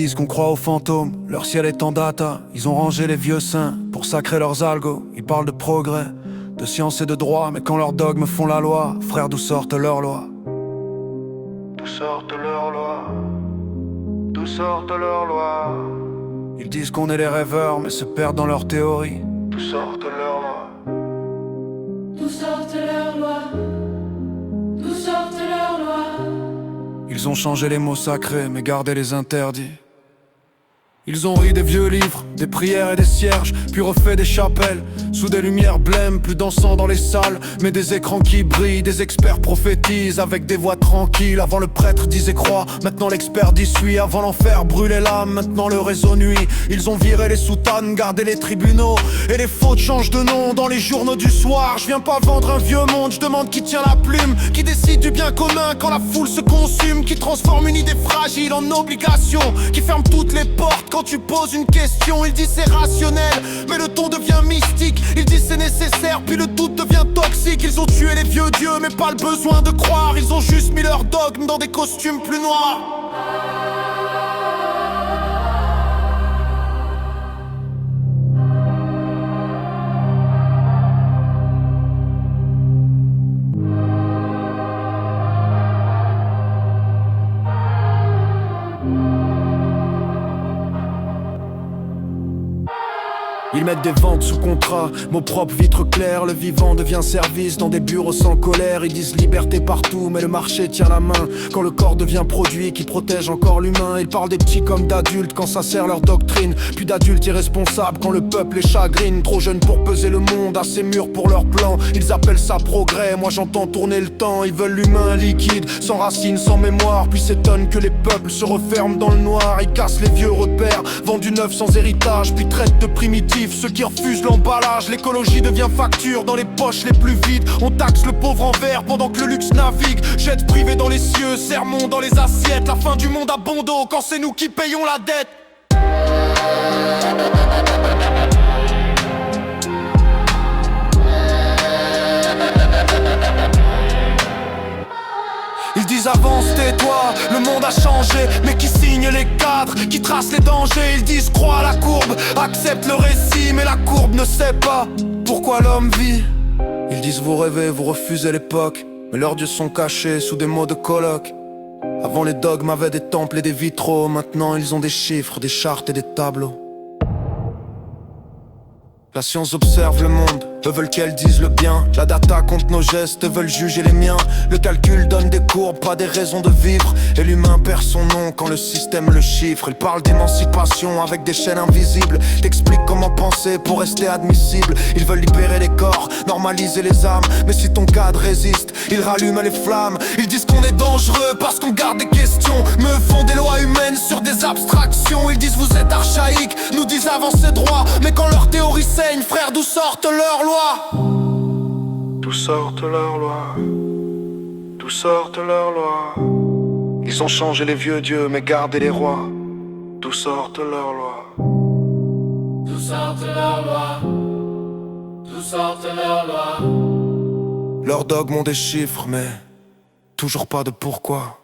disent qu'on croit aux fantômes, leur ciel est en data. Ils ont rangé les vieux saints pour sacrer leurs algos. Ils parlent de progrès, de science et de droit, mais quand leurs dogmes font la loi, frère, d'où sortent leurs lois? D'où sortent leurs lois? D'où sortent leurs lois? Ils disent qu'on est les rêveurs, mais se perdent dans leurs théories. D'où sortent leurs lois? D'où sortent leurs lois? D'où sortent leurs lois? Ils ont changé les mots sacrés, mais gardé les interdits. Ils ont ri des vieux livres, des prières et des cierges, puis refait des chapelles, sous des lumières blêmes, plus dansant dans les salles, mais des écrans qui brillent, des experts prophétisent avec des voix tranquilles. Avant le prêtre disait croix, maintenant l'expert dit suis. Avant l'enfer brûlait l'âme, maintenant le réseau nuit. Ils ont viré les soutanes, gardé les tribunaux, et les fautes changent de nom dans les journaux du soir. Je viens pas vendre un vieux monde, je demande qui tient la plume, qui décide du bien commun quand la foule se consume, qui transforme une idée fragile en obligation, qui ferme toutes les portes quand tu poses une question. Ils disent c'est rationnel, mais le ton devient mystique. Ils disent c'est nécessaire, puis le doute devient toxique. Ils ont tué les vieux dieux, mais pas le besoin de croire. Ils ont juste mis leurs dogmes dans des costumes plus noirs. Ils mettent des ventes sous contrat, mots propres, vitres claires. Le vivant devient service dans des bureaux sans colère. Ils disent liberté partout, mais le marché tient la main. Quand le corps devient produit qui protège encore l'humain. Ils parlent des petits comme d'adultes quand ça sert leur doctrine. Puis d'adultes irresponsables quand le peuple les chagrine. Trop jeunes pour peser le monde, assez mûrs pour leur plan. Ils appellent ça progrès, moi j'entends tourner le temps. Ils veulent l'humain liquide, sans racines, sans mémoire. Puis s'étonnent que les peuples se referment dans le noir. Ils cassent les vieux repères, vendent du neuf sans héritage. Puis traitent de primitifs ceux qui refusent l'emballage. L'écologie devient facture dans les poches les plus vides. On taxe le pauvre en verre pendant que le luxe navigue. Jets privés dans les cieux, sermons dans les assiettes. La fin du monde à bon dos quand c'est nous qui payons la dette. Ils disent avance, tais-toi, le monde a changé. Mais qui signe les cadres, qui tracent les dangers. Ils disent crois à la courbe, accepte le récit. Mais la courbe ne sait pas pourquoi l'homme vit. Ils disent vous rêvez, vous refusez l'époque. Mais leurs dieux sont cachés sous des mots de colloque. Avant les dogmes avaient des temples et des vitraux. Maintenant ils ont des chiffres, des chartes et des tableaux. La science observe le monde, eux veulent qu'elle dise le bien. La data compte nos gestes, eux veulent juger les miens. Le calcul donne des courbes, pas des raisons de vivre. Et l'humain perd son nom quand le système le chiffre. Ils parlent d'émancipation avec des chaînes invisibles. T'expliques comment penser pour rester admissible. Ils veulent libérer les corps, normaliser les âmes. Mais si ton cadre résiste, ils rallument les flammes. Ils disent qu'on est dangereux parce qu'on garde des questions. Me font des lois humaines sur des abstractions. Ils disent vous êtes archaïques, nous disent avancez droit. Mais quand leur théorie saigne, frère, d'où sortent leurs lois? D'où sortent leurs lois? D'où sortent leurs lois? Ils ont changé les vieux dieux mais gardé les rois. D'où sortent leurs lois? D'où sortent leurs lois? D'où sortent leurs lois? Leurs dogmes ont des chiffres mais toujours pas de pourquoi.